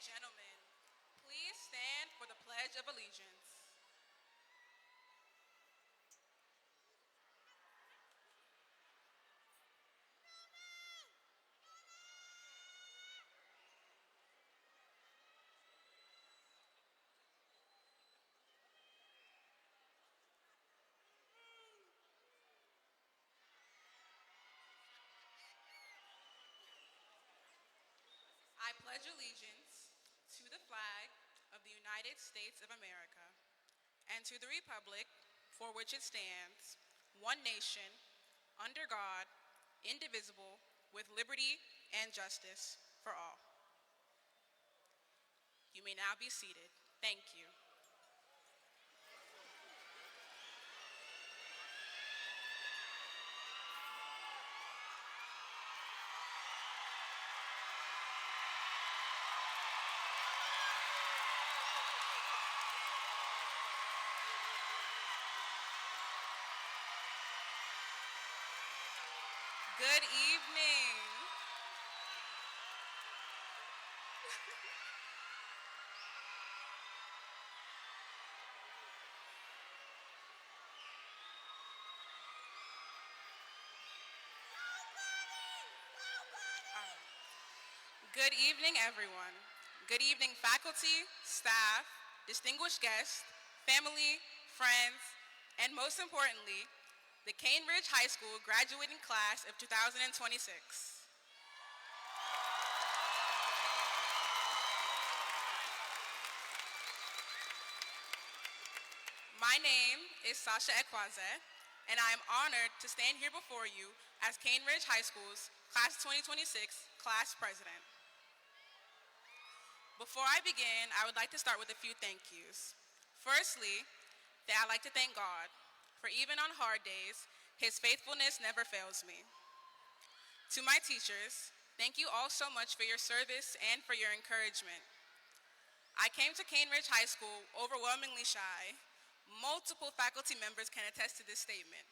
gentlemen, please stand for the Pledge of Allegiance. I pledge allegiance to the flag of the United States of America and to the republic for which it stands, one nation, under God, indivisible, with liberty and justice for all. You may now be seated. Thank you. Good evening. Good evening, everyone. Good evening, faculty, staff, distinguished guests, family, friends, and most importantly, the Cane Ridge High School graduating class of 2026. My name is Sasha Ekwaze, and I am honored to stand here before you as Cane Ridge High School's Class of 2026 class president. Before I begin, I would like to start with a few thank yous. Firstly, I'd like to thank God, for even on hard days, His faithfulness never fails me. To my teachers, thank you all so much for your service and for your encouragement. I came to Cane Ridge High School overwhelmingly shy. Multiple faculty members can attest to this statement,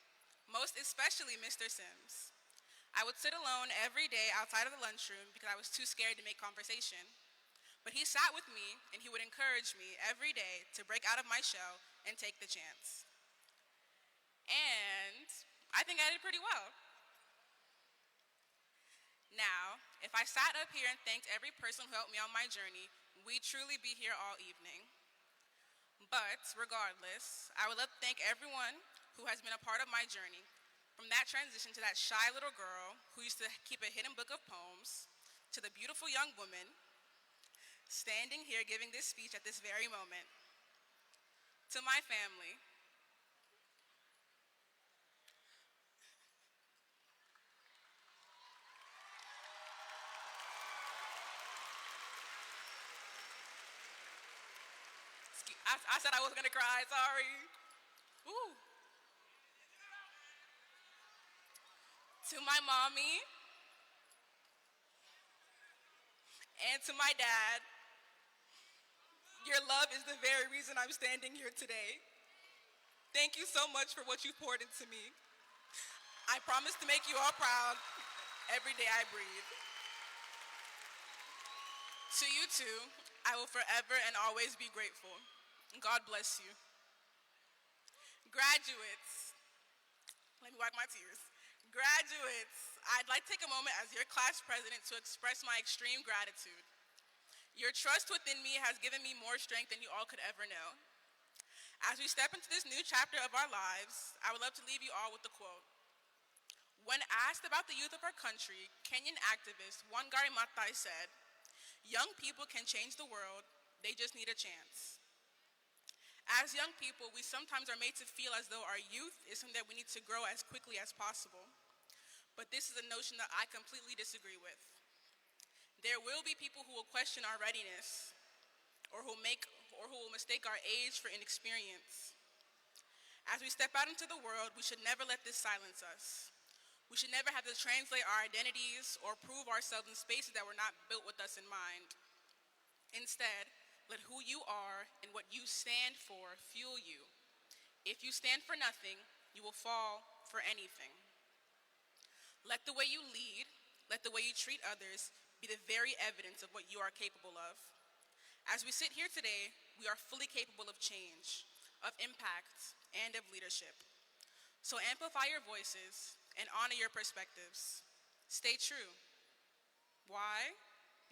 most especially Mr. Sims. I would sit alone every day outside of the lunchroom because I was too scared to make conversation. But he sat with me and he would encourage me every day to break out of my shell and take the chance. And I think I did pretty well. Now, if I sat up here and thanked every person who helped me on my journey, we'd truly be here all evening. But regardless, I would love to thank everyone who has been a part of my journey, from that transition to that shy little girl who used to keep a hidden book of poems, to the beautiful young woman standing here giving this speech at this very moment. To my family, I said I was gonna cry, sorry. Ooh. To my mommy and to my dad, your love is the very reason I'm standing here today. Thank you so much for what you poured into me. I promise to make you all proud every day I breathe. To you too, I will forever and always be grateful. God bless you. Graduates, let me wipe my tears. Graduates, I'd like to take a moment as your class president to express my extreme gratitude. Your trust within me has given me more strength than you all could ever know. As we step into this new chapter of our lives, I would love to leave you all with a quote. When asked about the youth of our country, Kenyan activist Wangari Maathai said, "Young people can change the world, they just need a chance." As young people, we sometimes are made to feel as though our youth is something that we need to grow as quickly as possible. But this is a notion that I completely disagree with. There will be people who will question our readiness or who will mistake our age for inexperience. As we step out into the world, we should never let this silence us. We should never have to translate our identities or prove ourselves in spaces that were not built with us in mind. Instead, let who you are and what you stand for fuel you. If you stand for nothing, you will fall for anything. Let the way you lead, let the way you treat others be the very evidence of what you are capable of. As we sit here today, we are fully capable of change, of impact, and of leadership. So amplify your voices and honor your perspectives. Stay true. Why?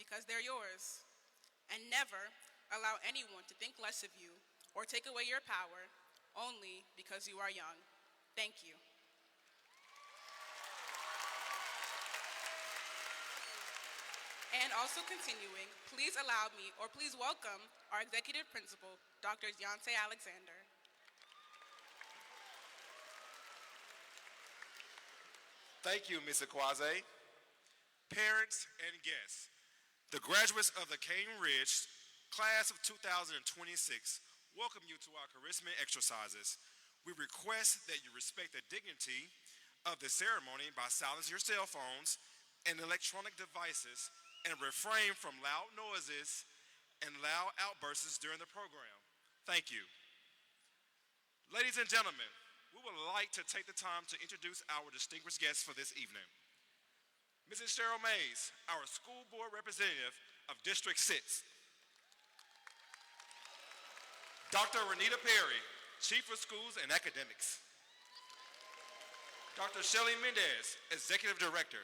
Because they're yours. And never allow anyone to think less of you or take away your power only because you are young. Thank you. And also continuing, please allow me, or please welcome our executive principal, Dr. Deontay Alexander. Thank you, Ms. Akwaze. Parents and guests, the graduates of the Cane Ridge class of 2026 welcome you to our commencement exercises. We request that you respect the dignity of the ceremony by silencing your cell phones and electronic devices and refrain from loud noises and loud outbursts during the program. Thank you. Ladies and gentlemen, we would like to take the time to introduce our distinguished guests for this evening. Mrs. Cheryl Mays, our school board representative of District 6. Dr. Renita Perry, Chief of Schools and Academics. Dr. Shelly Mendez, Executive Director.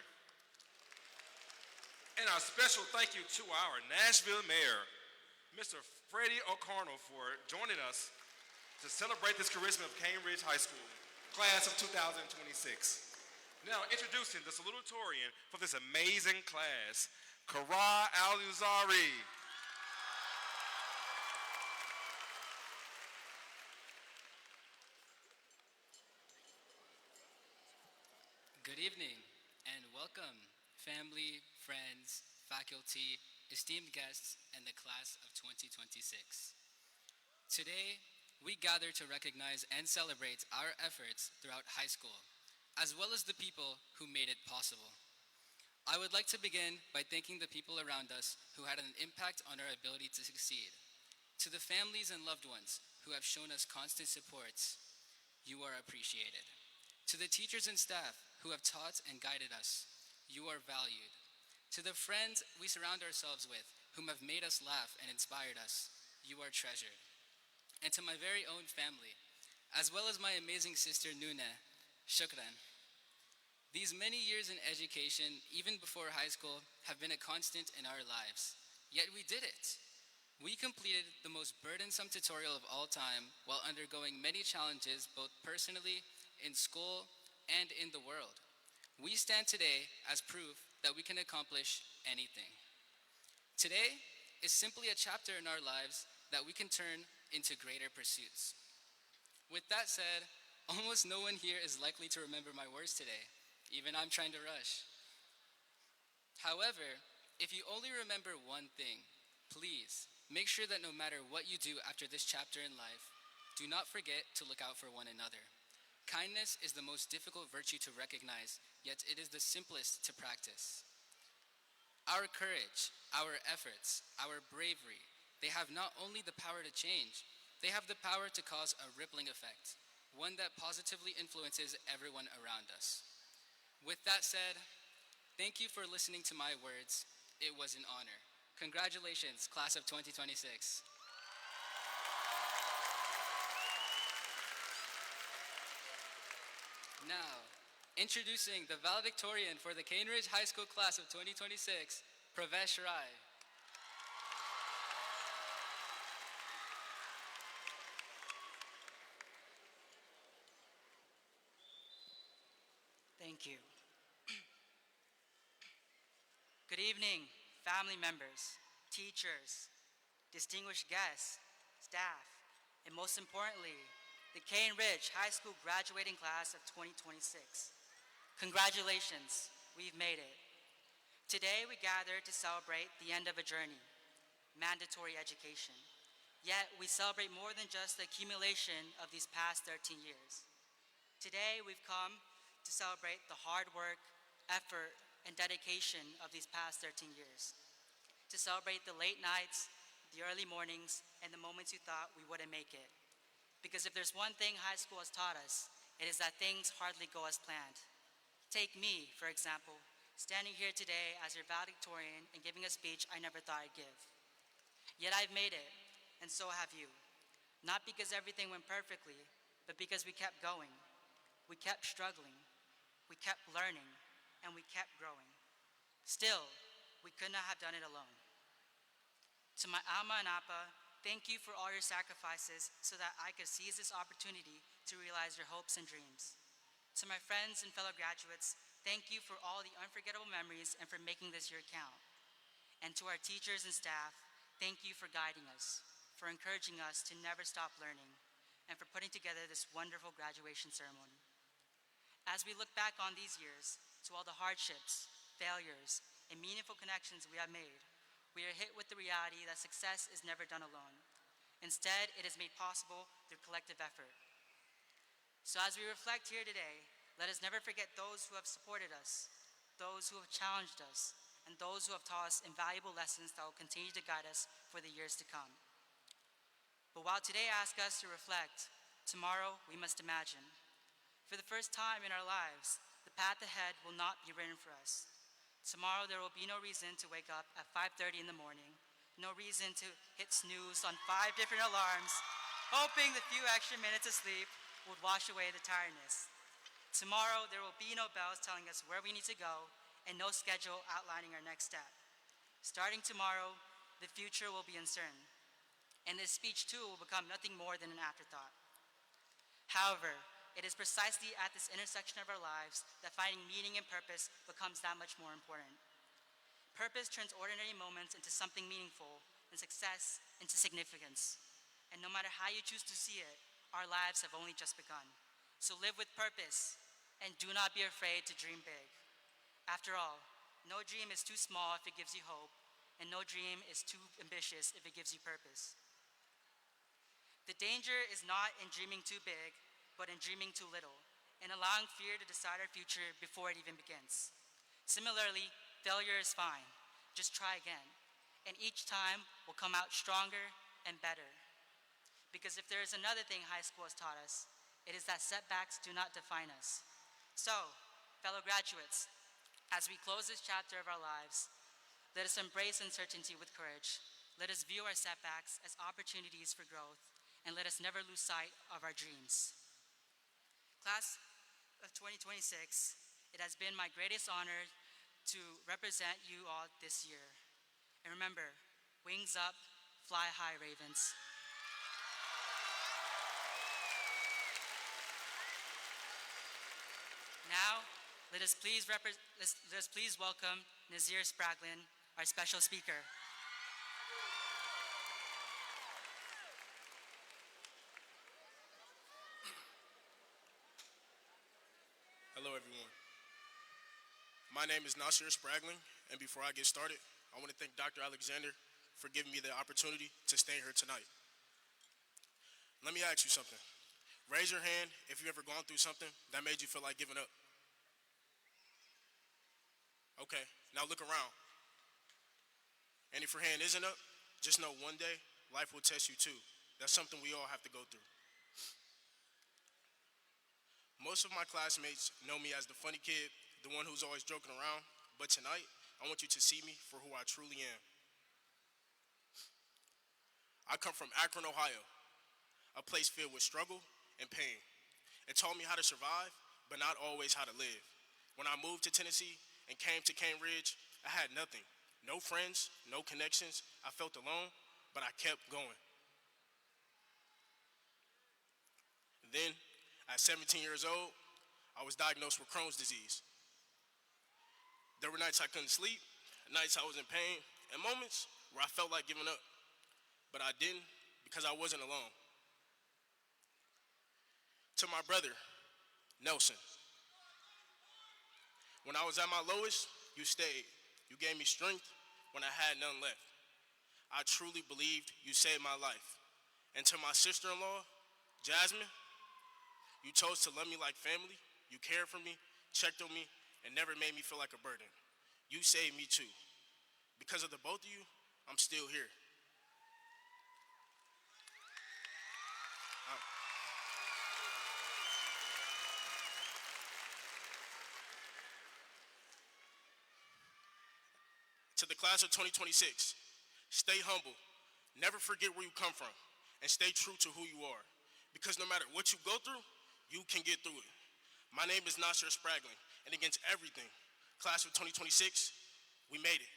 And our special thank you to our Nashville Mayor, Mr. Freddie O'Connell, for joining us to celebrate this commencement of Cane Ridge High School, class of 2026. Now introducing the salutatorian for this amazing class, Kara Al-Uzari. Good evening and welcome, family, friends, faculty, esteemed guests, and the class of 2026. Today, we gather to recognize and celebrate our efforts throughout high school, as well as the people who made it possible. I would like to begin by thanking the people around us who had an impact on our ability to succeed. To the families and loved ones who have shown us constant support, you are appreciated. To the teachers and staff who have taught and guided us, you are valued. To the friends we surround ourselves with, whom have made us laugh and inspired us, you are treasured. And to my very own family, as well as my amazing sister Nuna, shukran. These many years in education, even before high school, have been a constant in our lives. Yet we did it. We completed the most burdensome tutorial of all time while undergoing many challenges both personally, in school, and in the world. We stand today as proof that we can accomplish anything. Today is simply a chapter in our lives that we can turn into greater pursuits. With that said, almost no one here is likely to remember my words today. Even I'm trying to rush. However, if you only remember one thing, please make sure that no matter what you do after this chapter in life, do not forget to look out for one another. Kindness is the most difficult virtue to recognize, yet it is the simplest to practice. Our courage, our efforts, our bravery, they have not only the power to change, they have the power to cause a rippling effect, one that positively influences everyone around us. With that said, thank you for listening to my words. It was an honor. Congratulations, class of 2026. Now, introducing the valedictorian for the Cane Ridge High School class of 2026, Pravesh Rai. Thank you. Good evening, family members, teachers, distinguished guests, staff, and most importantly, the Cane Ridge High School graduating class of 2026. Congratulations, we've made it. Today we gather to celebrate the end of a journey, mandatory education. Yet we celebrate more than just the accumulation of these past 13 years. Today we've come to celebrate the hard work, effort, and dedication of these past 13 years. To celebrate the late nights, the early mornings, and the moments you thought we wouldn't make it. Because if there's one thing high school has taught us, it is that things hardly go as planned. Take me, for example, standing here today as your valedictorian and giving a speech I never thought I'd give. Yet I've made it, and so have you. Not because everything went perfectly, but because we kept going. We kept struggling. We kept learning, and we kept growing. Still, we could not have done it alone. To my Ama and Appa, thank you for all your sacrifices so that I could seize this opportunity to realize your hopes and dreams. To my friends and fellow graduates, thank you for all the unforgettable memories and for making this year count. And to our teachers and staff, thank you for guiding us, for encouraging us to never stop learning, and for putting together this wonderful graduation ceremony. As we look back on these years, to all the hardships, failures, and meaningful connections we have made, we are hit with the reality that success is never done alone. Instead, it is made possible through collective effort. So as we reflect here today, let us never forget those who have supported us, those who have challenged us, and those who have taught us invaluable lessons that will continue to guide us for the years to come. But while today asks us to reflect, tomorrow we must imagine. For the first time in our lives, the path ahead will not be written for us. Tomorrow there will be no reason to wake up at 5:30 in the morning, no reason to hit snooze on 5 different alarms, hoping the few extra minutes of sleep would wash away the tiredness. Tomorrow there will be no bells telling us where we need to go and no schedule outlining our next step. Starting tomorrow, the future will be uncertain, and this speech too will become nothing more than an afterthought. However, it is precisely at this intersection of our lives that finding meaning and purpose becomes that much more important. Purpose turns ordinary moments into something meaningful, and success into significance. And no matter how you choose to see it, our lives have only just begun. So live with purpose, and do not be afraid to dream big. After all, no dream is too small if it gives you hope, and no dream is too ambitious if it gives you purpose. The danger is not in dreaming too big, but in dreaming too little, and allowing fear to decide our future before it even begins. Similarly, failure is fine. Just try again, and each time will come out stronger and better. Because if there is another thing high school has taught us, it is that setbacks do not define us. So, fellow graduates, as we close this chapter of our lives, let us embrace uncertainty with courage. Let us view our setbacks as opportunities for growth, and let us never lose sight of our dreams. Class of 2026, it has been my greatest honor to represent you all this year. And remember, wings up, fly high, Ravens. Now, let us please welcome Nazir Spraglin, our special speaker. Hello, everyone. My name is Nasir Spraglin, and before I get started, I want to thank Dr. Alexander for giving me the opportunity to stand here tonight. Let me ask you something. Raise your hand if you've ever gone through something that made you feel like giving up. Okay, now look around. And if your hand isn't up, just know one day life will test you too. That's something we all have to go through. Most of my classmates know me as the funny kid, the one who's always joking around, but tonight, I want you to see me for who I truly am. I come from Akron, Ohio, a place filled with struggle and pain. It taught me how to survive, but not always how to live. When I moved to Tennessee and came to Cane Ridge, I had nothing. No friends, no connections. I felt alone, but I kept going. Then, at 17 years old, I was diagnosed with Crohn's disease. There were nights I couldn't sleep, nights I was in pain, and moments where I felt like giving up. But I didn't because I wasn't alone. To my brother, Nelson. When I was at my lowest, you stayed. You gave me strength when I had none left. I truly believed you saved my life. And to my sister-in-law, Jasmine, you chose to love me like family. You cared for me, checked on me, and never made me feel like a burden. You saved me too. Because of the both of you, I'm still here. To the class of 2026, stay humble, Never forget where you come from and stay true to who you are. Because no matter what you go through, you can get through it. My name is Nasir Spraglin, and against everything, class of 2026, we made it.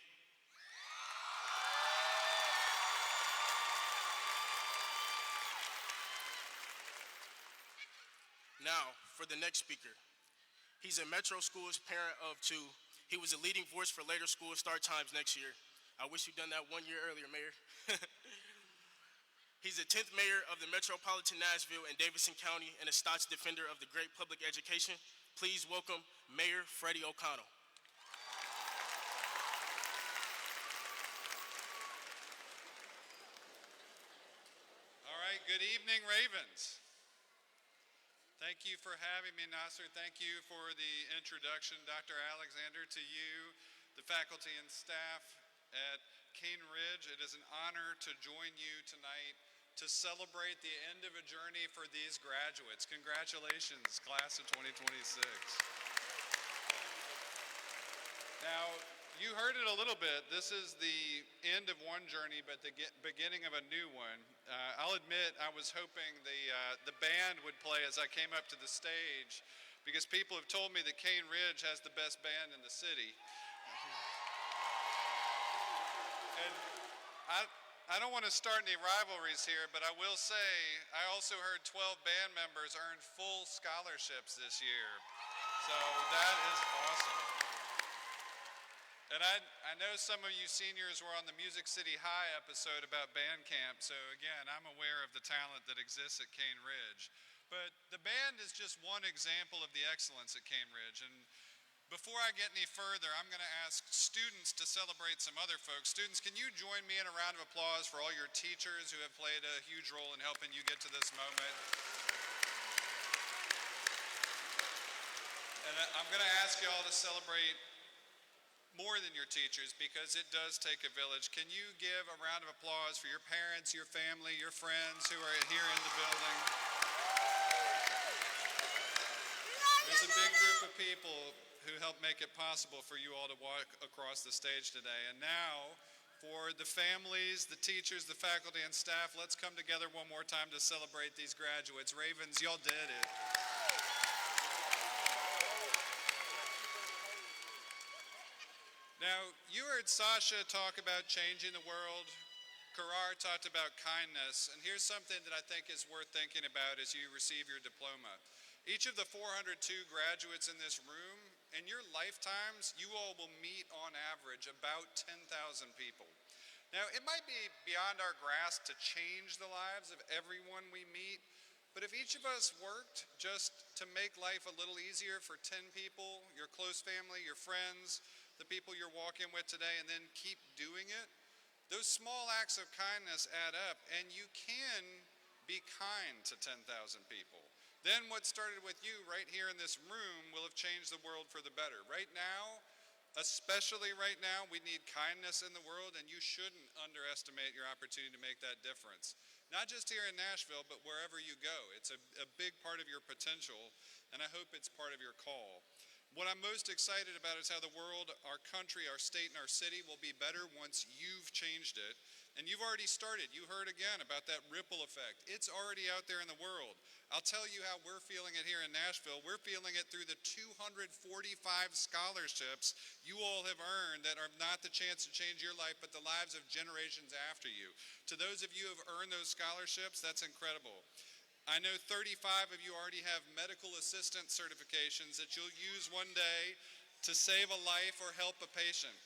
Now, for the next speaker. He's a Metro Schools parent of 2. He was a leading voice for later school start times next year. I wish you'd done that 1 year earlier, Mayor. He's the 10th mayor of the Metropolitan Nashville and Davidson County and a staunch defender of the great public education. Please welcome Mayor Freddie O'Connell. All right, good evening, Ravens. Thank you for having me, Nasir. Thank you for the introduction, Dr. Alexander, to you, the faculty and staff at Cane Ridge. It is an honor to join you tonight to celebrate the end of a journey for these graduates. Congratulations, class of 2026. Now, you heard it a little bit. This is the end of one journey, but the beginning of a new one. I'll admit I was hoping the band would play as I came up to the stage, because people have told me that Cane Ridge has the best band in the city. And I don't want to start any rivalries here, but I will say I also heard 12 band members earned full scholarships this year. So that is awesome. And I know some of you seniors were on the Music City High episode about band camp, so again, I'm aware of the talent that exists at Cane Ridge. But the band is just one example of the excellence at Cane Ridge. And before I get any further, I'm going to ask students to celebrate some other folks. Students, can you join me in a round of applause for all your teachers who have played a huge role in helping you get to this moment? And I'm going to ask you all to celebrate more than your teachers, because it does take a village. Can you give a round of applause for your parents, your family, your friends who are here in the building? There's a big group of people who helped make it possible for you all to walk across the stage today. And now, for the families, the teachers, the faculty, and staff, let's come together one more time to celebrate these graduates. Ravens, y'all did it. Now, you heard Sasha talk about changing the world. Karar talked about kindness. And here's something that I think is worth thinking about as you receive your diploma. Each of the 402 graduates in this room, in your lifetimes, you all will meet on average about 10,000 people. Now, it might be beyond our grasp to change the lives of everyone we meet, but if each of us worked just to make life a little easier for 10 people, your close family, your friends, the people you're walking with today, and then keep doing it, those small acts of kindness add up, and you can be kind to 10,000 people. Then what started with you right here in this room will have changed the world for the better. Right now, especially right now, we need kindness in the world, and you shouldn't underestimate your opportunity to make that difference. Not just here in Nashville, but wherever you go. It's a big part of your potential, and I hope it's part of your call. What I'm most excited about is how the world, our country, our state, and our city will be better once you've changed it. And you've already started. You heard again about that ripple effect. It's already out there in the world. I'll tell you how we're feeling it here in Nashville. We're feeling it through the 245 scholarships you all have earned that are not the chance to change your life, but the lives of generations after you. To those of you who have earned those scholarships, that's incredible. I know 35 of you already have medical assistant certifications that you'll use one day to save a life or help a patient.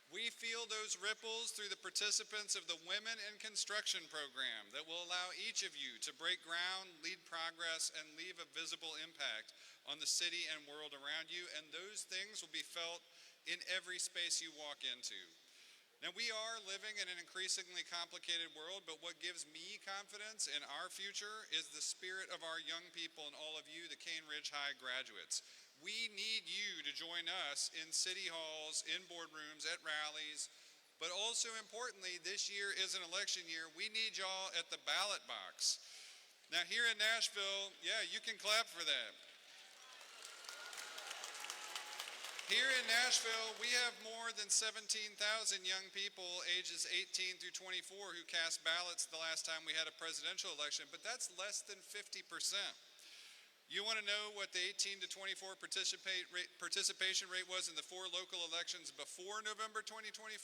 We feel those ripples through the participants of the Women in Construction program that will allow each of you to break ground, lead progress, and leave a visible impact on the city and world around you, and those things will be felt in every space you walk into. Now, we are living in an increasingly complicated world, but what gives me confidence in our future is the spirit of our young people and all of you, the Cane Ridge High graduates. We need you to join us in city halls, in boardrooms, at rallies, but also importantly, this year is an election year. We need y'all at the ballot box. Now, here in Nashville, yeah, you can clap for that. Here in Nashville, we have more than 17,000 young people ages 18 through 24 who cast ballots the last time we had a presidential election, but that's less than 50%. You want to know what the 18 to 24 participation rate was in the 4 local elections before November 2024?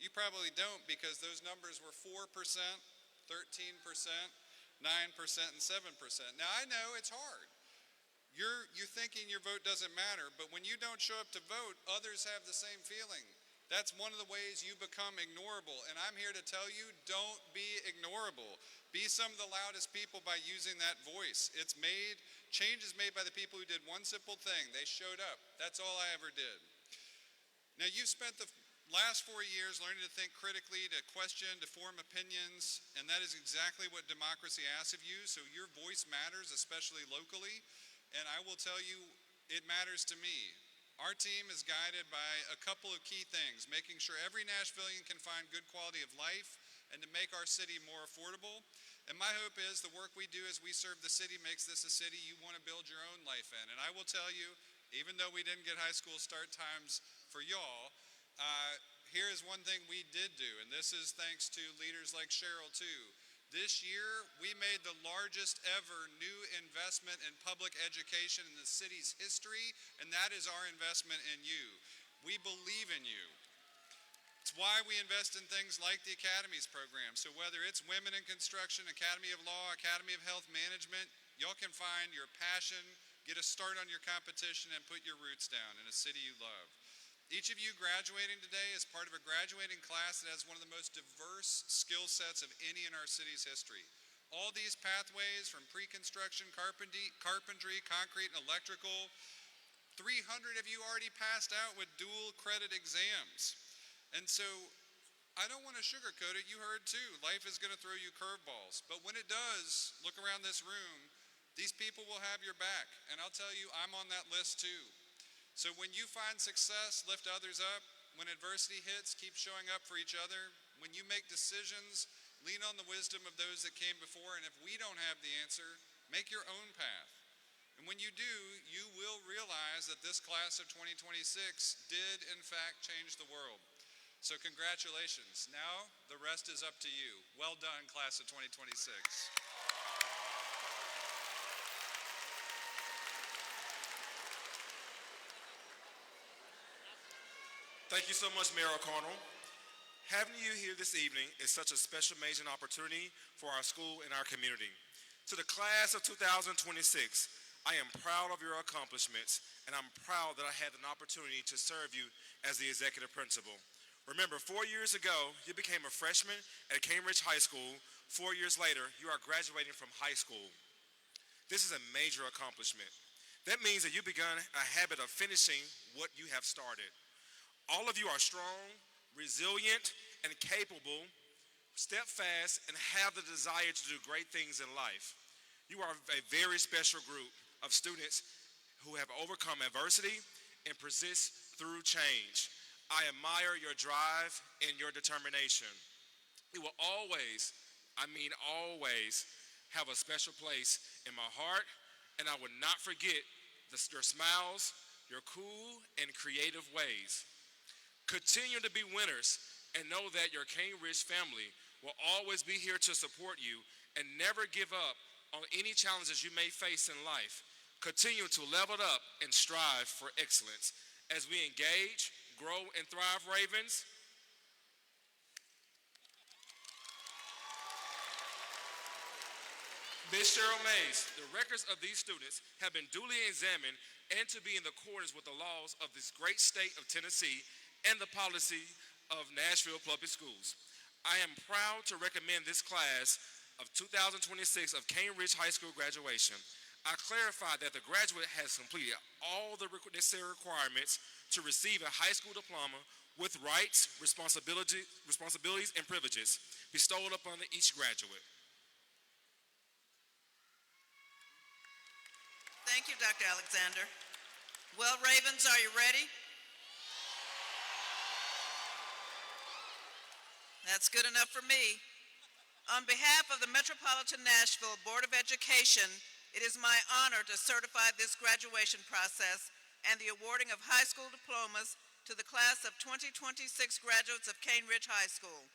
You probably don't, because those numbers were 4%, 13%, 9%, and 7%. Now, I know it's hard. You're thinking your vote doesn't matter, but when you don't show up to vote, others have the same feeling. That's one of the ways you become ignorable, and I'm here to tell you, don't be ignorable. Be some of the loudest people by using that voice. Change is made by the people who did one simple thing. They showed up. That's all I ever did. Now, you've spent the last 4 years learning to think critically, to question, to form opinions, and that is exactly what democracy asks of you, so your voice matters, especially locally. And I will tell you, it matters to me. Our team is guided by a couple of key things: making sure every Nashvilleian can find good quality of life and to make our city more affordable. And my hope is the work we do as we serve the city makes this a city you want to build your own life in. And I will tell you, even though we didn't get high school start times for y'all, here is one thing we did do, and this is thanks to leaders like Cheryl too. This year, we made the largest ever new investment in public education in the city's history, and that is our investment in you. We believe in you. It's why we invest in things like the Academies program. So whether it's Women in Construction, Academy of Law, Academy of Health Management, y'all can find your passion, get a start on your competition, and put your roots down in a city you love. Each of you graduating today is part of a graduating class that has one of the most diverse skill sets of any in our city's history. All these pathways, from pre-construction, carpentry, concrete, and electrical, 300 of you already passed out with dual credit exams. And so, I don't want to sugarcoat it, you heard too, life is going to throw you curveballs. But when it does, look around this room, these people will have your back. And I'll tell you, I'm on that list too. So when you find success, lift others up. When adversity hits, keep showing up for each other. When you make decisions, lean on the wisdom of those that came before. And if we don't have the answer, make your own path. And when you do, you will realize that this class of 2026 did, in fact, change the world. So congratulations. Now, the rest is up to you. Well done, class of 2026. Thank you so much, Mayor O'Connell. Having you here this evening is such a special, amazing opportunity for our school and our community. To the class of 2026, I am proud of your accomplishments, and I'm proud that I had an opportunity to serve you as the executive principal. Remember, 4 years ago, you became a freshman at Cane Ridge High School. 4 years later, you are graduating from high school. This is a major accomplishment. That means that you've begun a habit of finishing what you have started. All of you are strong, resilient, and capable, steadfast, and have the desire to do great things in life. You are a very special group of students who have overcome adversity and persist through change. I admire your drive and your determination. You will always, always, have a special place in my heart, and I will not forget your smiles, your cool and creative ways. Continue to be winners and know that your Cane Ridge family will always be here to support you and never give up on any challenges you may face in life. Continue to level up and strive for excellence. As we engage, grow, and thrive, Ravens, Ms. Cheryl Mays, the records of these students have been duly examined and to be in accordance with the laws of this great state of Tennessee and the policy of Nashville Public Schools. I am proud to recommend this class of 2026 of Cane Ridge High School graduation. I clarify that the graduate has completed all the necessary requirements to receive a high school diploma with rights, responsibilities, and privileges bestowed upon each graduate. Thank you, Dr. Alexander. Well, Ravens, are you ready? That's good enough for me. On behalf of the Metropolitan Nashville Board of Education, it is my honor to certify this graduation process and the awarding of high school diplomas to the class of 2026 graduates of Cane Ridge High School.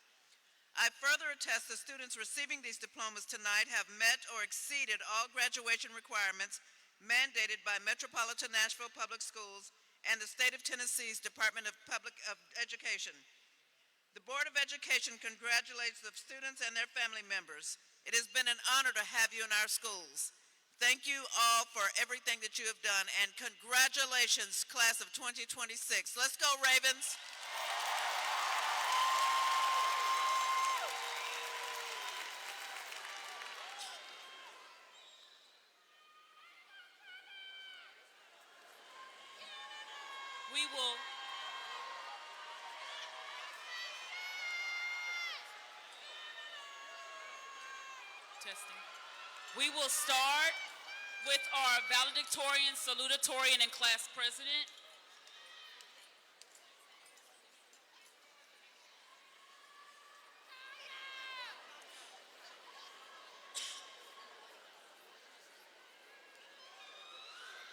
I further attest the students receiving these diplomas tonight have met or exceeded all graduation requirements mandated by Metropolitan Nashville Public Schools and the State of Tennessee's Department of Education. The Board of Education congratulates the students and their family members. It has been an honor to have you in our schools. Thank you all for everything that you have done, and congratulations, class of 2026. Let's go, Ravens. We will testing. We will start with our valedictorian, salutatorian, and class president.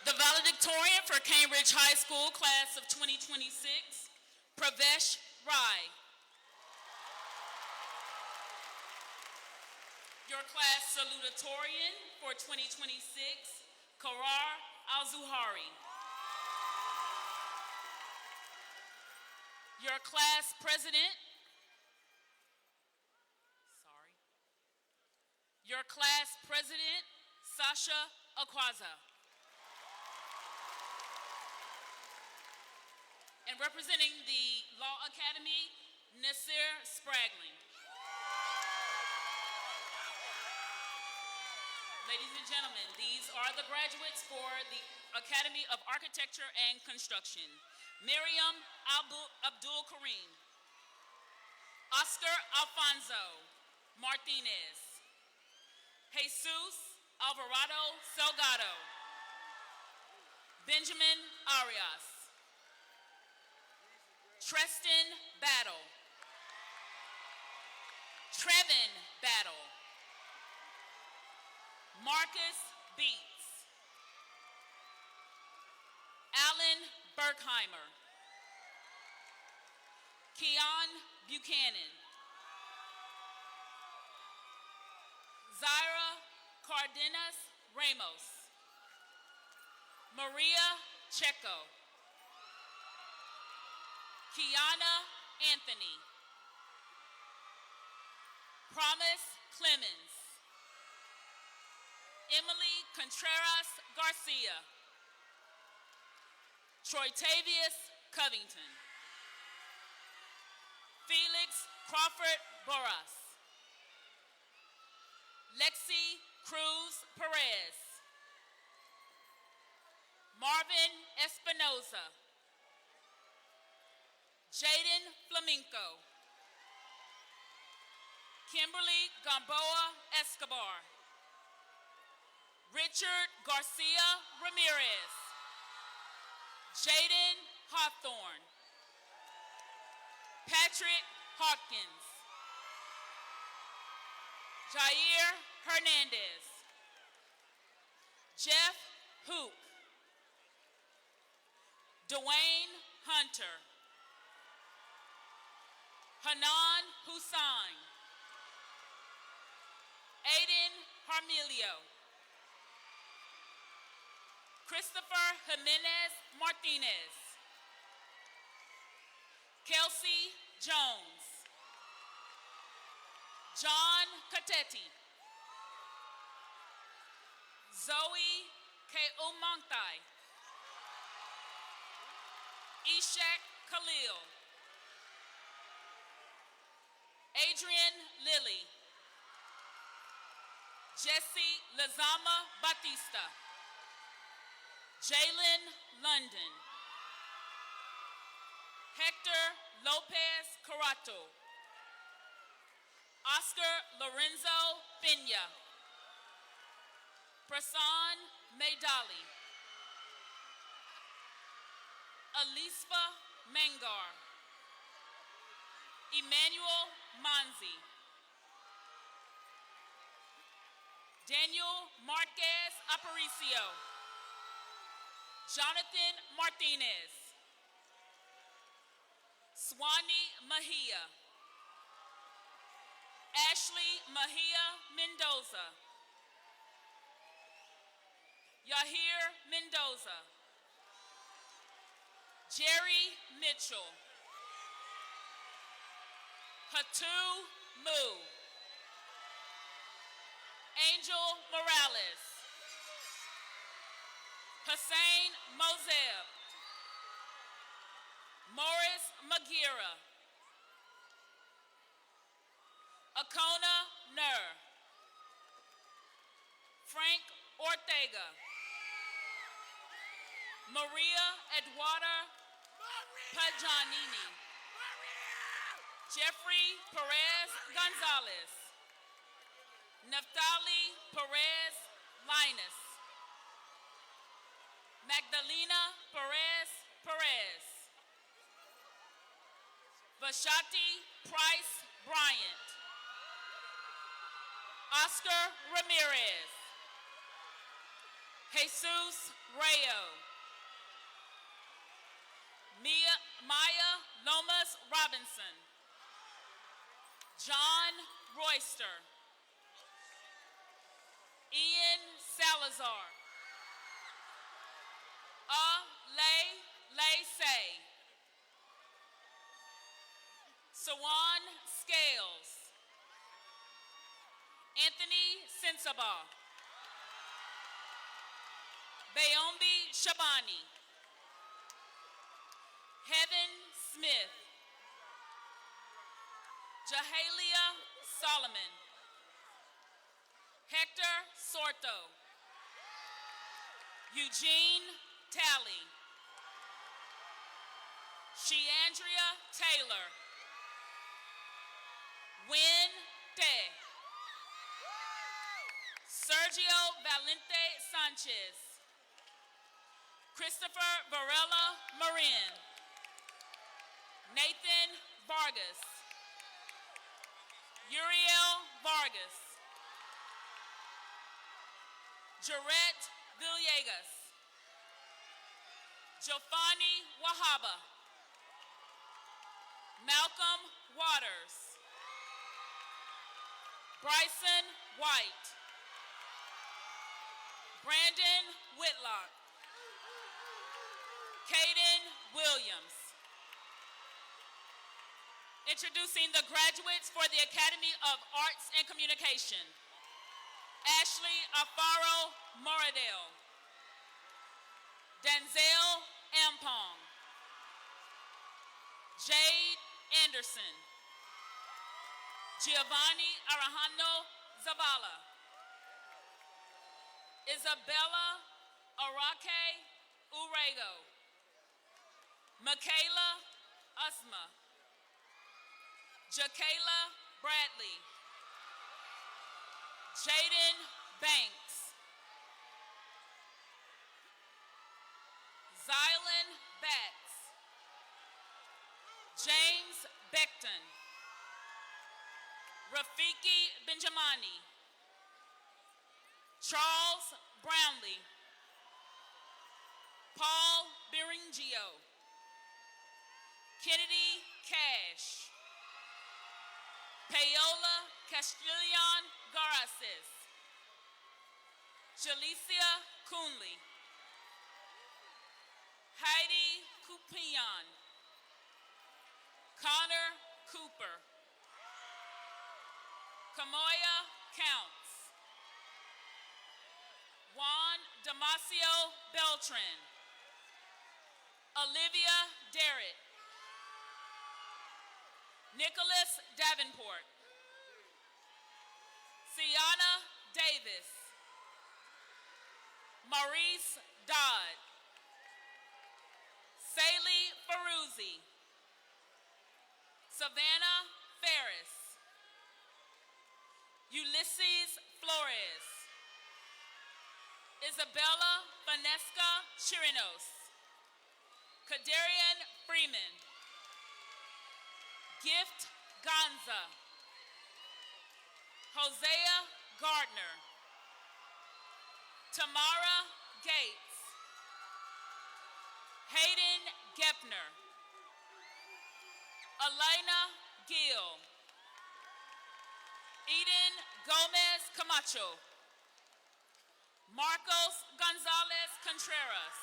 The valedictorian for Cane Ridge High School, class of 2026, Pravesh Rai. Your class salutatorian for 2026, Karar Al-Zuhari. Your class president, Your class president, Sasha Akwaza. And representing the Law Academy, Nasir Spragling. Ladies and gentlemen, these are the graduates for the Academy of Architecture and Construction. Miriam Abdul Karim. Oscar Alfonso Martinez. Jesus Alvarado Salgado. Benjamin Arias. Treston Battle. Trevin Battle. Marcus Beats. Alan Berkheimer. Keon Buchanan. Zaira Cardenas Ramos. Maria Checo. Kiana Anthony. Promise Clemens. Emily Contreras Garcia. Troytavius Covington. Felix Crawford Boras. Lexi Cruz Perez. Marvin Espinoza. Jaden Flamenco. Kimberly Gamboa Escobar. Richard Garcia Ramirez. Jaden Hawthorne. Patrick Hawkins. Jair Hernandez. Jeff Hook. Dwayne Hunter. Hanan Hussain. Aiden Harmelio. Christopher Jimenez Martinez. Kelsey Jones. John Katetti. Zoe Keumantai. Ishak Khalil. Adrian Lilly. Jesse Lazama Batista. Jalen London. Hector Lopez Carato. Oscar Lorenzo Pena. Prasan Maydali. Alisfa Mangar. Emmanuel Manzi. Daniel Marquez Aparicio. Jonathan Martinez. Swani Mejia. Ashley Mejia Mendoza. Yahir Mendoza. Jerry Mitchell. Hatu Mu. Angel Morales. Hussein Mozeb. Morris Magira. Akona Nur. Frank Ortega. Maria Eduarda Pajanini. Jeffrey Perez Gonzalez. Naftali Perez Linus. Magdalena Perez Perez. Vashati Price Bryant. Oscar Ramirez. Jesus Rayo. Maya Lomas Robinson. John Royster. Ian Salazar. Lay Say. Sawan Scales. Anthony Sensaba. Bayombi Shabani. Heaven Smith. Jahalia Solomon. Hector Sorto. Eugene Talley. Sheandria Taylor. Win Te. Sergio Valente Sanchez. Christopher Varela Marin. Nathan Vargas. Uriel Vargas. Jarrett Villegas. Jofani Wahaba. Malcolm Waters. Bryson White. Brandon Whitlock. Caden Williams. Introducing the graduates for the Academy of Arts and Communication. Ashley Afaro Moradale. Denzel Ampong. Jade Anderson. Giovanni Arajano Zavala. Isabella Arake Urego. Michaela Usma. Jakayla Bradley. Jaden Banks. Zylan Batts. James Beckton. Rafiki Benjamani. Charles Brownlee. Paul Biringio. Kennedy Cash. Paola Castellan Garaces. Jalicia Coonley. Heidi Kupian. Connor Cooper. Kamoya Counts. Juan Damasio Beltran. Olivia Derritt. Nicholas Davenport. Sienna Davis. Maurice Dodd. Saley Ferruzzi. Savannah Ferris. Ulysses Flores. Isabella Vanesca Chirinos. Kadarian Freeman. Gift Gonza. Hosea Gardner. Tamara Gates. Hayden Gepner. Elena Gill. Eden Gomez Camacho. Marcos Gonzalez Contreras.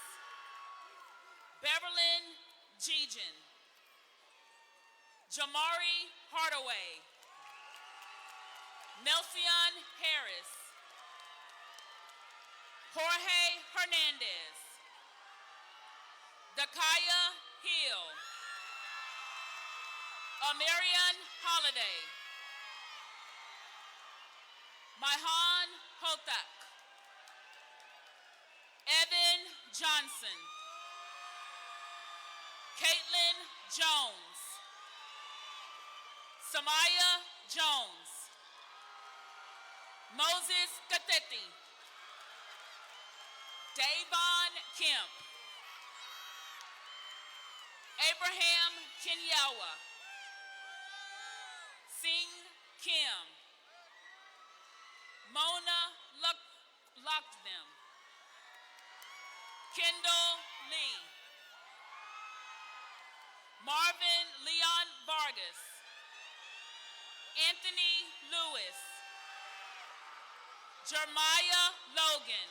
Beverlyn Jejan. Jamari Hardaway. Melcion Harris. Jorge Hernandez. Dakaya Hill. Amarian Holiday. Myhan Hotak. Evan Johnson. Caitlin Jones. Samaya Jones. Moses Kateti. Davon Kemp. Abraham Kenyawa. Sing Kim. Mona Lockdem. Kendall Lee. Marvin Leon Vargas. Anthony Lewis. Jeremiah Logan.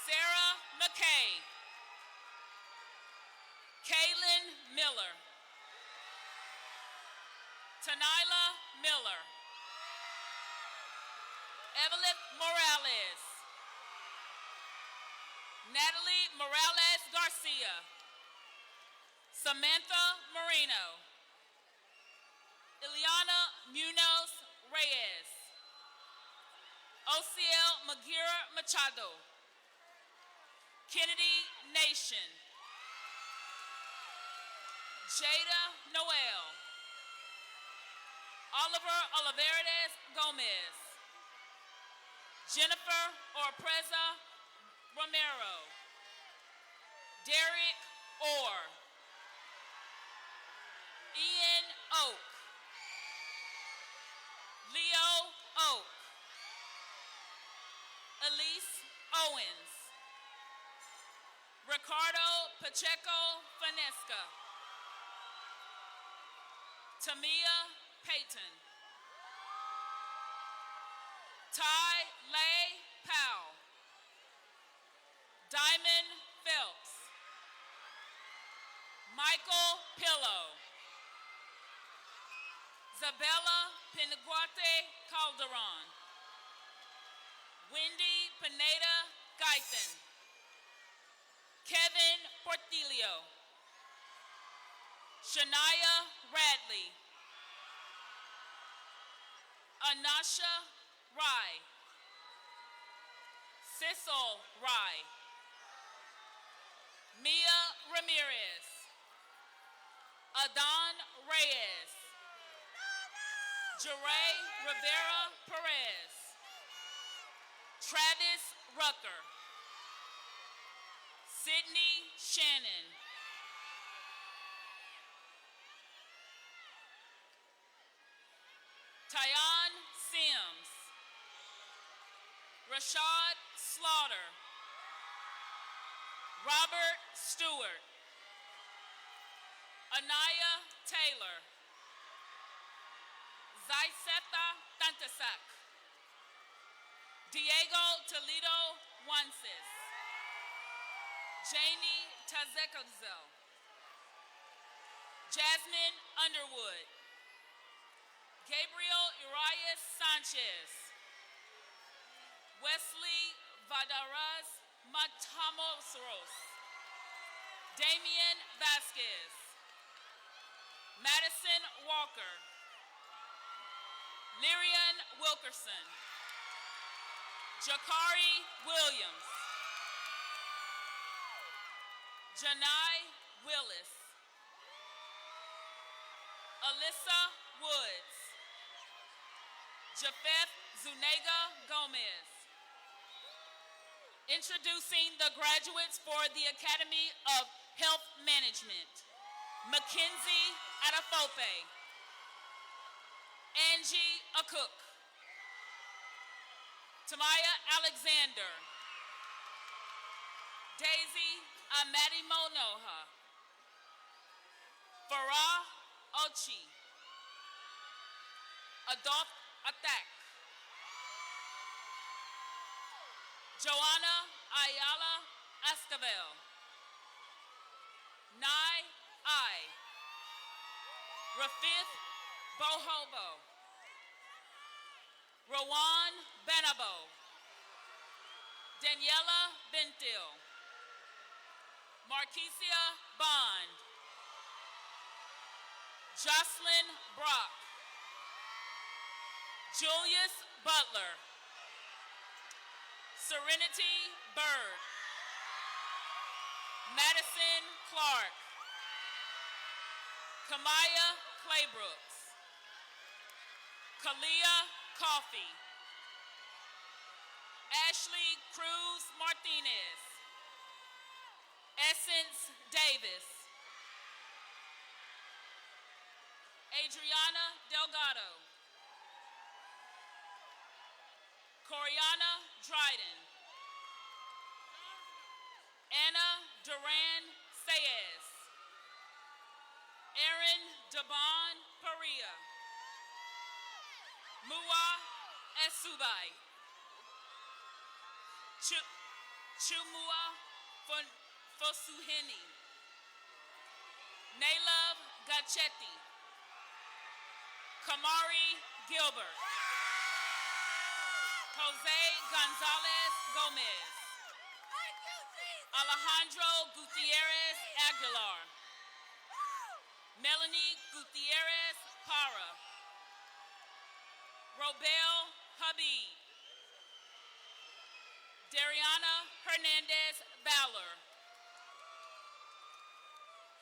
Sarah McKay. Kaylin Miller. Tanila Miller. Evelyn Morales. Natalie Morales Garcia. Samantha Marino. Ileana Munoz Reyes. Ociel Magira Machado. Kennedy Nation. Jada Noel. Oliver Olivares Gomez. Jennifer Orpreza Romero. Derek Orr. Ian Oak. Leo Oak. Elise Owens. Ricardo Pacheco Fanesca. Tamia Payton. Ty Lay Powell. Diamond Phelps. Michael Pillow. Zabella Piniguate Calderon. Wendy Pineda Gaithan. Kevin Portillo. Shania Radley. Anasha Rai. Cecil Rai. Mia Ramirez. Adon Reyes. Jeray Rivera Perez. Travis Rucker. Sydney Shannon. Tyon Sims. Rashad Slaughter. Robert Stewart. Anaya Taylor. Zaiseta Tantasak. Diego Toledo Wansis. Janie Tazekozel. Jasmine Underwood. Gabriel Urias Sanchez. Wesley Vadaraz Matamoros. Damian Vasquez. Madison Walker. Lyrian Wilkerson. Jakari Williams. Janai Willis. Alyssa Woods. Japheth Zuniga Gomez. Introducing the graduates for the Academy of Health Management. Mackenzie Adafope. Angie Acook. Tamaya Alexander. Daisy Amadi Monoha. Farah Ochi. Adolph Athak. Joanna Ayala Escovel. Nai Ai. Rafith Bohobo. Rowan Benabo. Daniela Bentil. Marquisia Bond. Jocelyn Brock. Julius Butler. Serenity Bird. Madison Clark. Kamaya Claybrooks. Kalia Coffey. Ashley Cruz Martinez. Essence Davis. Adriana Delgado. Coriana Dryden. Anna Duran Sayez. Aaron Devon Paria. Mua Esubai. Chumua Fosuheni. Naylav Gachetti. Kamari Gilbert. Jose Gonzalez Gomez. Alejandro Gutierrez Aguilar. Melanie Gutierrez Para. Robel Habib. Dariana Hernandez Ballard.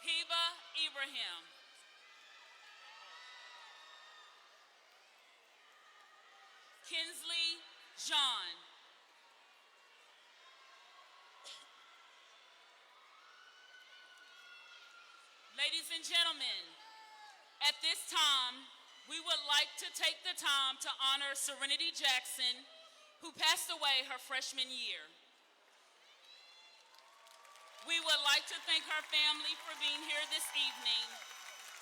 Hiba Ibrahim. Kinsley John. Ladies and gentlemen, at this time, we would like to take the time to honor Serenity Jackson, who passed away her freshman year. We would like to thank her family for being here this evening.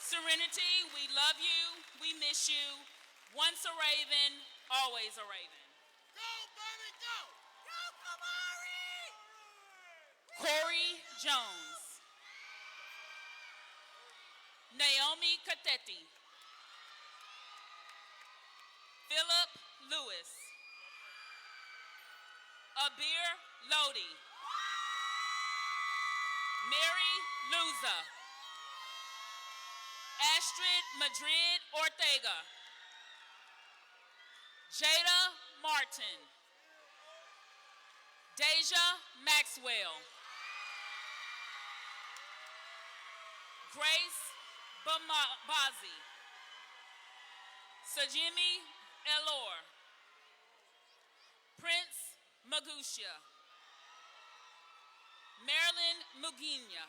Serenity, we love you, we miss you. Once a Raven, always a Raven. Go, Bunny, go! Go, Kamari! Corey Jones. Naomi Katetti. Philip Lewis. Abir Lodi. Mary Luza. Astrid Madrid Ortega. Jada Martin. Deja Maxwell. Grace Bazi. Sajimi Elor. Prince Magusha. Marilyn Muginya.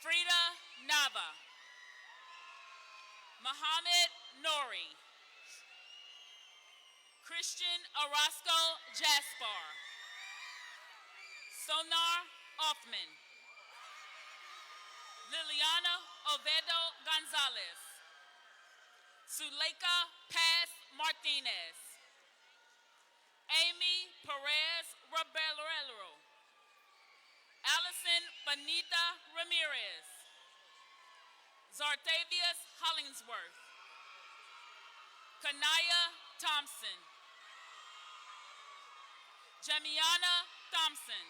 Frida Nava. Mohammed Nori. Christian Orozco Jaspar. Sonar Offman. Liliana Ovedo Gonzalez. Suleika Paz Martinez. Amy Perez Rebelero. Allison Benita Ramirez. Zartavius Hollingsworth. Kanaya Thompson. Jamiana Thompson.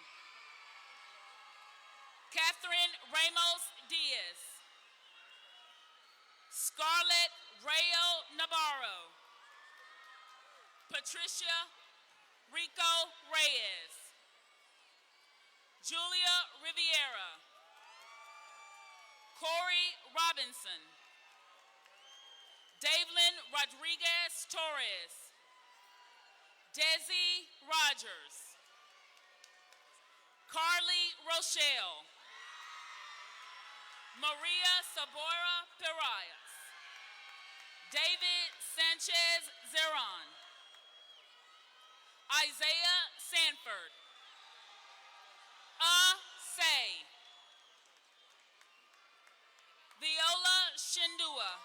Catherine Ramos Diaz. Scarlett Rayo Navarro. Patricia Rico Reyes. Julia Riviera. Corey Robinson. Davelyn Rodriguez Torres. Desi Rogers. Carly Rochelle. Maria Sabora Parias. David Sanchez Zeron. Isaiah Sanford. Nakua.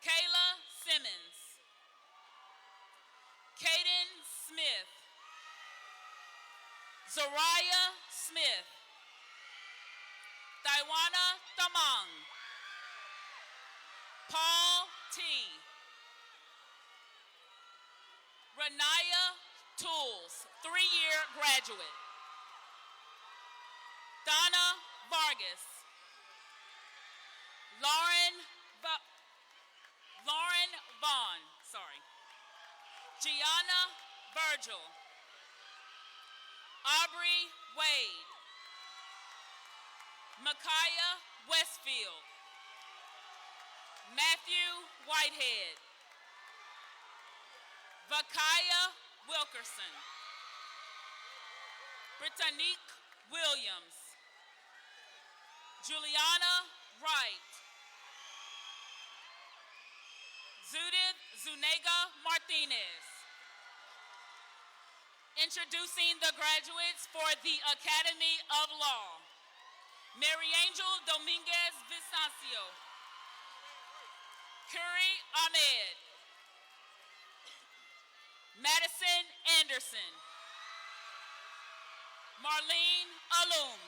Kayla Simmons. Kaden Smith. Zariah Smith. Daiwana Tamang. Paul T. Renaya Tools, 3-year graduate. Donna Vargas. Lauren Vaughn, sorry. Gianna Virgil. Aubrey Wade. Micaiah Westfield. Matthew Whitehead. Vakaya Wilkerson. Brittanique Williams. Juliana Wright. Judith Zuniga Martinez. Introducing the graduates for the Academy of Law. Mary Angel Dominguez Vicencio. Curry Ahmed. Madison Anderson. Marlene Alum.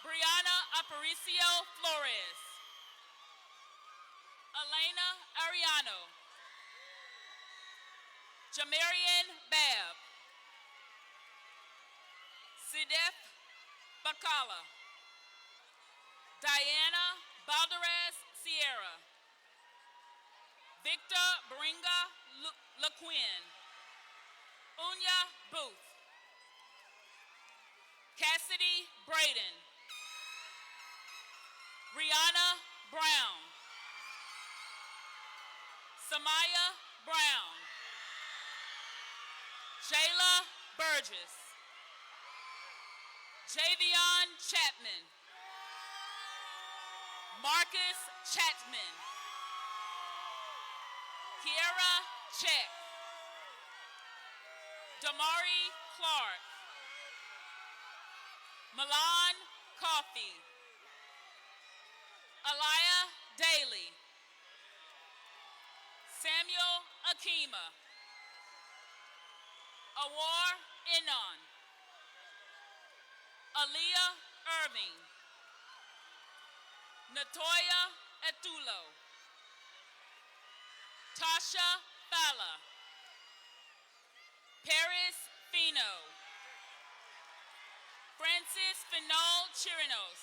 Brianna Aparicio Flores. Elena Ariano. Jamarian Babb. Sidef Bacala. Diana Balderas Sierra. Victor Bringa LaQuinn. Unya Booth. Cassidy Braden. Rihanna Brown. Samaya Brown. Jayla Burgess. Javion Chapman. Marcus Chapman. Kiera Check. Damari Clark. Milan Coffey. Aliyah Daly. Samuel Akima. Awar Inon. Aaliyah Irving. Natoya Etulo. Tasha Falla. Paris Fino. Francis Finol Chirinos.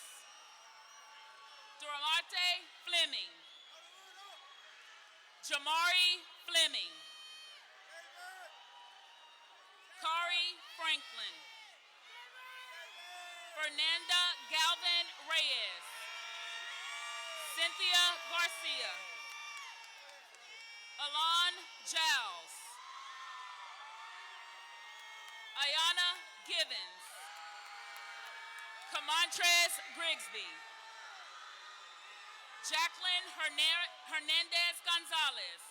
Duramarte Fleming. Jamari Fleming. Kari Franklin. Fernanda Galvin Reyes. Cynthia Garcia. Alon Giles. Ayana Givens. Camontres Grigsby. Jacqueline Hernandez Gonzalez.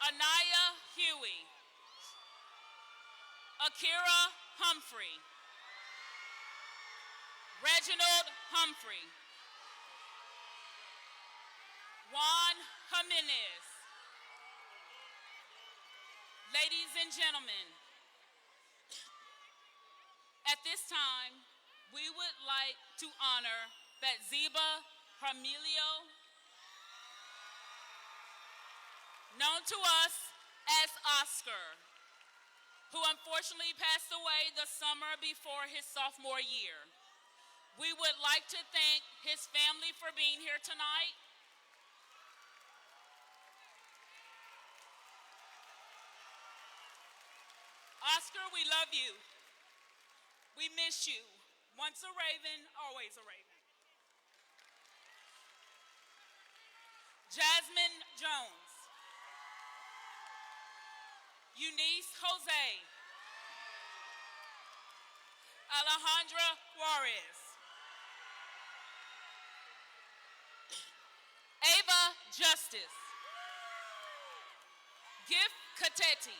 Anaya Huey. Akira Humphrey. Reginald Humphrey. Juan Jimenez. Ladies and gentlemen, at this time, we would like to honor Betzeba Hermelio, known to us as Oscar, who unfortunately passed away the summer before his sophomore year. We would like to thank his family for being here tonight. Oscar, we love you. We miss you. Once a Raven, always a Raven. Jasmine Jones. Eunice Jose. Alejandra Juarez. Ava Justice. Gift Kateti.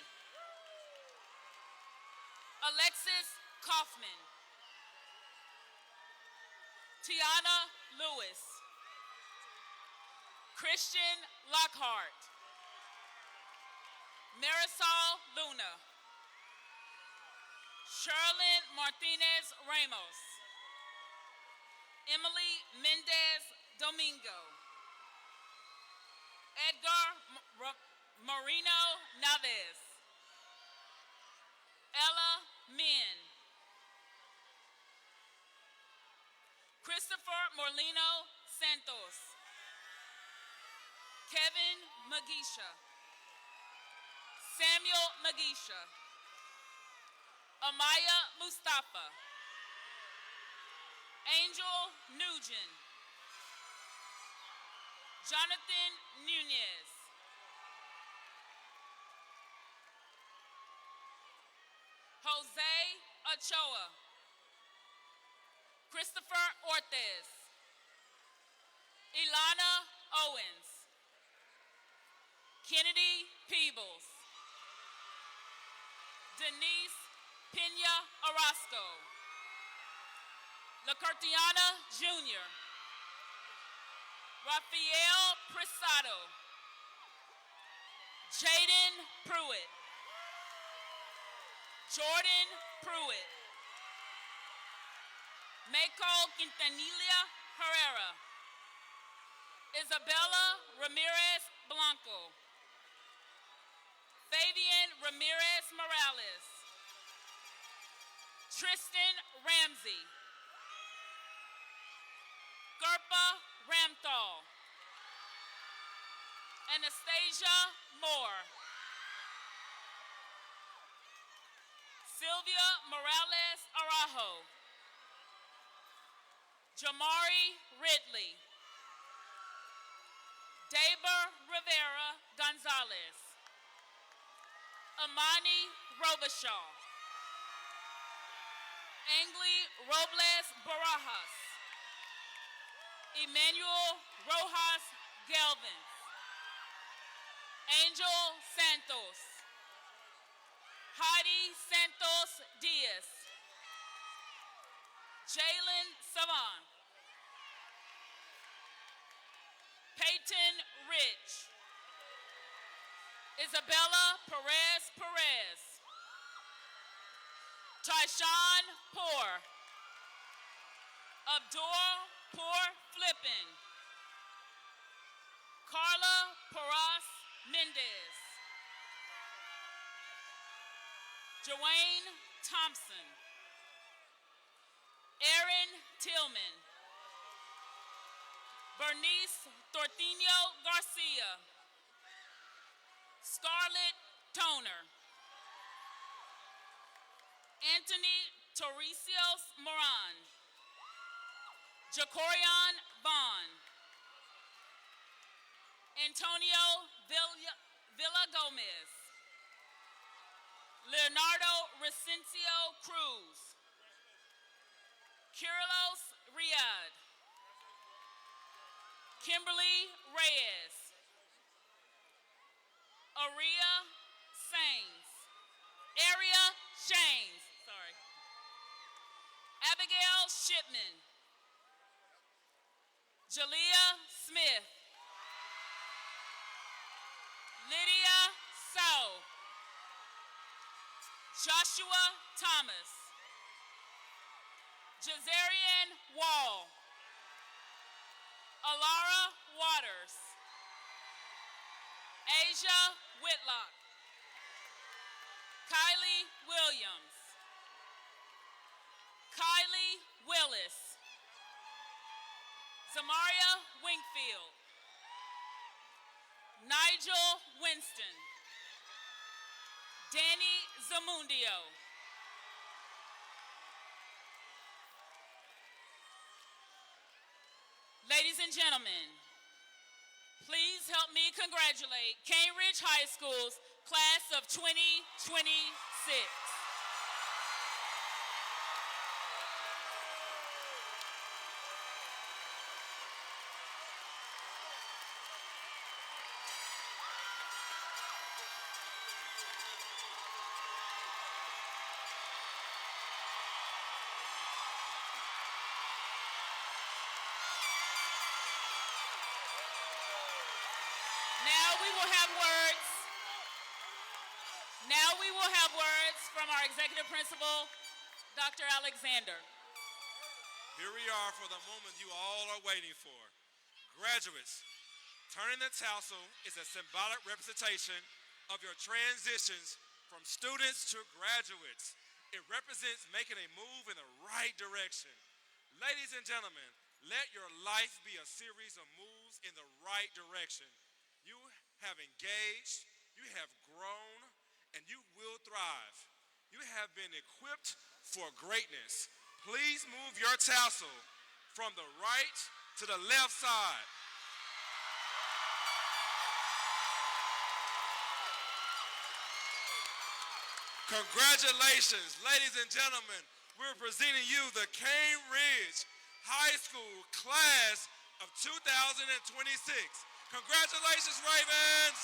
Alexis Kaufman. Tiana Lewis. Christian Lockhart. Marisol Luna. Sherlyn Martinez Ramos. Emily Mendez Domingo. Edgar Marino Naves. Ella Min. Christopher Morlino Santos. Kevin Magisha. Samuel Magisha. Amaya Mustafa. Angel Nugent. Jonathan Nunez. Jose Ochoa. Christopher Ortez. Ilana Owens. Kennedy Peebles. Denise Pena Orozco. LaCurtiana Jr. Rafael Pressado. Jaden Pruitt. Jordan Pruitt. Mako Quintanilla Herrera. Isabella Ramirez Blanco. Fabian Ramirez Morales. Tristan Ramsey. Gerpa Ramthal. Anastasia Moore. Sylvia Morales Arajo. Jamari Ridley. Daber Rivera Gonzalez. Amani Robichaud. Angli Robles Barajas. Emmanuel Rojas Galvin. Angel Santos. Heidi Santos Diaz. Jalen Savan. Peyton Rich. Isabella Perez Perez. Tyshawn Poor. Abdul Poor Flippin. Carla Porras Mendez. Joanne Thompson. Aaron Tillman. Bernice Tortino Garcia. Scarlett Toner. Anthony Torricios Moran. Jacorian Vaughn. Antonio Villa Gomez. Leonardo Recencio Cruz. Kyrilos Riyad. Kimberly Reyes. Aria Shanes. Sorry. Abigail Shipman. Jalea Smith. Lydia Sow. Joshua Thomas. Jazarian Wall. Alara Waters. Asia Whitlock. Kylie Williams. Kylie Willis. Zamaria Wingfield. Nigel Winston. Danny Zamundio. Ladies and gentlemen, please help me congratulate Cane Ridge High School's class of 2026. we will have words. Now we will have words from our executive principal, Dr. Alexander. Here we are for the moment you all are waiting for. Graduates, turning the tassel is a symbolic representation of your transitions from students to graduates. It represents making a move in the right direction. Ladies and gentlemen, let your life be a series of moves in the right direction. You have engaged, you have grown, and you will thrive. You have been equipped for greatness. Please move your tassel from the right to the left side. Congratulations, ladies and gentlemen. We're presenting you the Cane Ridge High School class of 2026. Congratulations, Ravens!